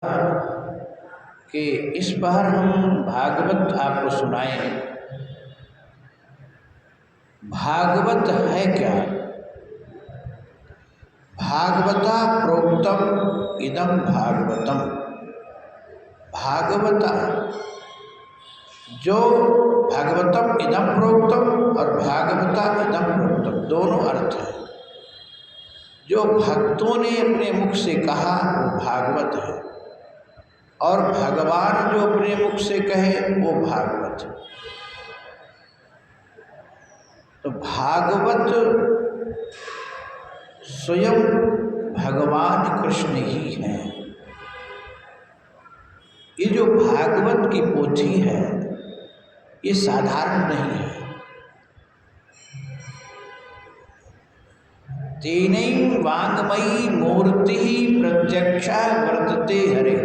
कि इस बार हम भागवत आपको सुनाएं। भागवत है क्या? भागवता प्रोक्तम इदम भागवतम। भागवता जो भागवतम इदम प्रोक्तम और भागवता इदम प्रोक्तम दोनों अर्थ हैं। जो भक्तों ने अपने मुख से कहा वो भागवत है, और भगवान जो अपने मुख से कहे वो भागवत है। तो भागवत स्वयं भगवान कृष्ण ही हैं। ये जो भागवत की पोथी है ये साधारण नहीं है। तेनैव वाङ्मयी मूर्ति प्रत्यक्षा वर्तते हरे।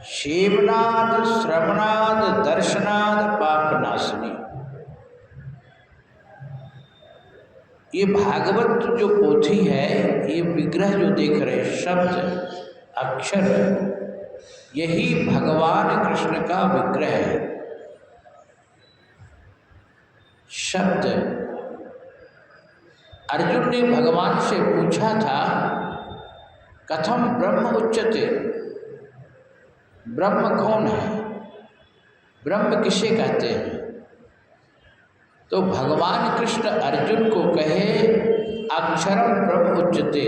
सेवनाद श्रवणाद दर्शनाद पापनाशिनी। ये भागवत जो पोथी है, ये विग्रह जो देख रहे शब्द अक्षर, यही भगवान कृष्ण का विग्रह है। शब्द अर्जुन ने भगवान से पूछा था, कथम ब्रह्म उच्यते, ब्रह्म कौन है, ब्रह्म किसे कहते हैं? तो भगवान कृष्ण अर्जुन को कहे, अक्षरम ब्रह्म उच्यते,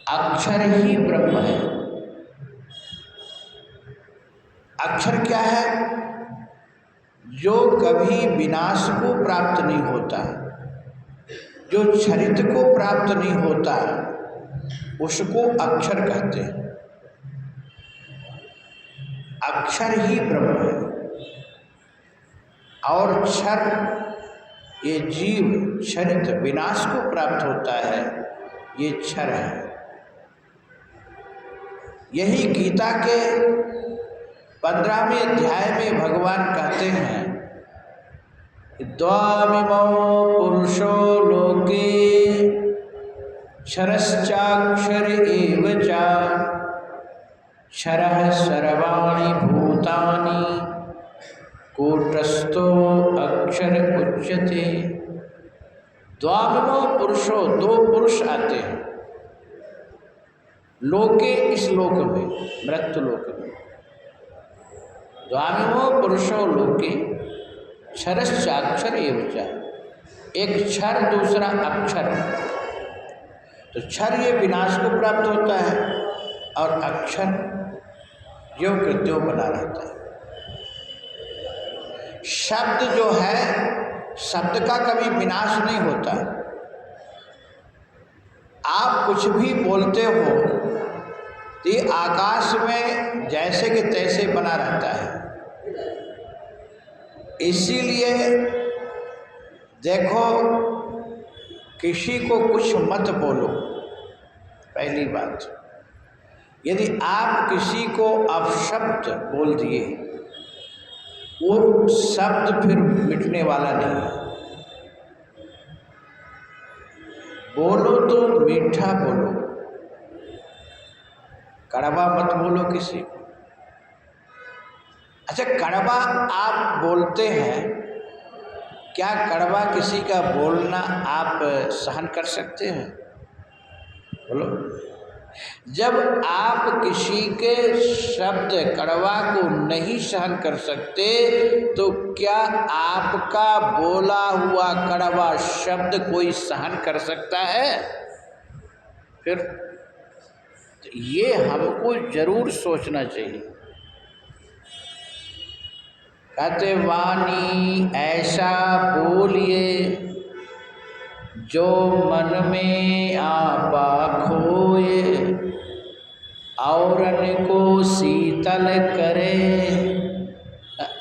अक्षर ही ब्रह्म है। अक्षर क्या है? जो कभी विनाश को प्राप्त नहीं होता, जो क्षरित को प्राप्त नहीं होता, उसको अक्षर कहते हैं। अक्षर ही ब्रह्म है। और क्षर, ये जीव क्षरित विनाश को प्राप्त होता है, ये क्षर है। यही गीता के 15वें अध्याय में भगवान कहते हैं, द्वामिमो पुरुषो लोके क्षरश्चाक्षर एव च, क्षरः सर्वाणि भूतानि कूटस्थो अक्षर उच्यते। द्वामिमो पुरुषो, दो पुरुष आते हैं लोके, इस लोक में, मृत्यु लोक में। द्वामिमो पुरुषो लोके क्षरश्चाक्षर एव च। एक क्षर, दूसरा अक्षर। तो क्षर ये विनाश को प्राप्त होता है, और अक्षर जो कृत्यों बना रहता है। शब्द जो है, शब्द का कभी विनाश नहीं होता। आप कुछ भी बोलते हो तो ये आकाश में जैसे कि तैसे बना रहता है। इसीलिए देखो, किसी को कुछ मत बोलो। पहली बात, यदि आप किसी को अपशब्द बोल दिए, वो शब्द फिर मिटने वाला नहीं है। बोलो तो मीठा बोलो, कड़वा मत बोलो किसी को। अच्छा, कड़वा आप बोलते हैं, क्या कड़वा किसी का बोलना आप सहन कर सकते हैं? बोलो। जब आप किसी के शब्द कड़वा को नहीं सहन कर सकते, तो क्या आपका बोला हुआ कड़वा शब्द कोई सहन कर सकता है? फिर ये हमको जरूर सोचना चाहिए। कहते वाणी ऐसा बोलिए जो मन में आपा खोए, औरन को शीतल करे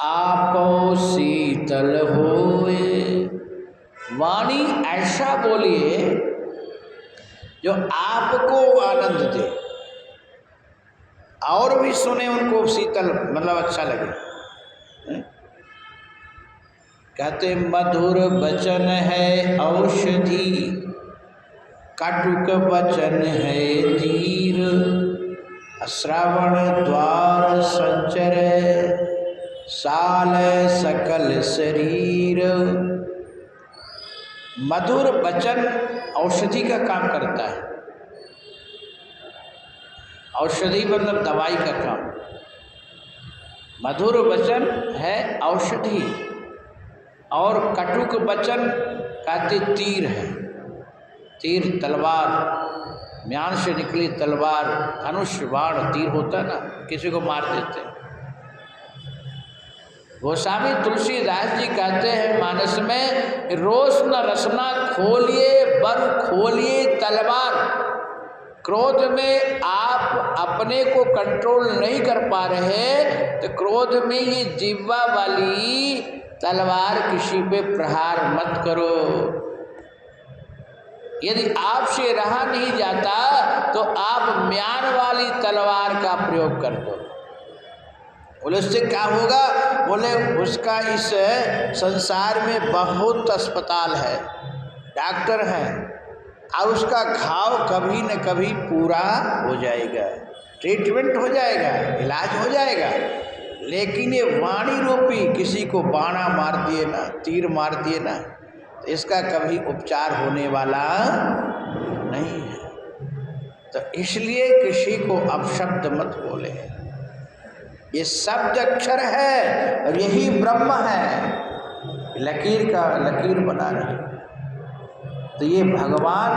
आपो शीतल होए। वाणी ऐसा बोलिए जो आपको आनंद दे, और भी सुने उनको शीतल, मतलब अच्छा लगे। कहते मधुर वचन है औषधि, कटुक वचन है तीर, श्रवण द्वार संचर, साल सकल शरीर। मधुर वचन औषधि का काम करता है। औषधि मतलब दवाई का काम। मधुर वचन है औषधि, और कटुक वचन कहते तीर है। तीर तलवार, म्यान से निकली तलवार, धनुष बाण तीर होता है ना, किसी को मार देते हैं। गोस्वामी तुलसीदास जी कहते हैं मानस में, रोशन रसना खोलिए बर खोलिए तलवार। क्रोध में आप अपने को कंट्रोल नहीं कर पा रहे, तो क्रोध में ये जिह्वा वाली तलवार किसी पे प्रहार मत करो। यदि आपसे रहा नहीं जाता तो आप म्यान वाली तलवार का प्रयोग कर दो। बोले उससे क्या होगा? बोले उसका इस संसार में बहुत अस्पताल है, डॉक्टर हैं, और उसका घाव कभी न कभी पूरा हो जाएगा, ट्रीटमेंट हो जाएगा, इलाज हो जाएगा। लेकिन ये वाणी रूपी किसी को बाणा मार दिए ना, तीर मार दिए ना, तो इसका कभी उपचार होने वाला नहीं है। तो इसलिए किसी को अपशब्द मत बोले। ये शब्द अक्षर है और यही ब्रह्म है। लकीर का लकीर बना रहे, तो ये भगवान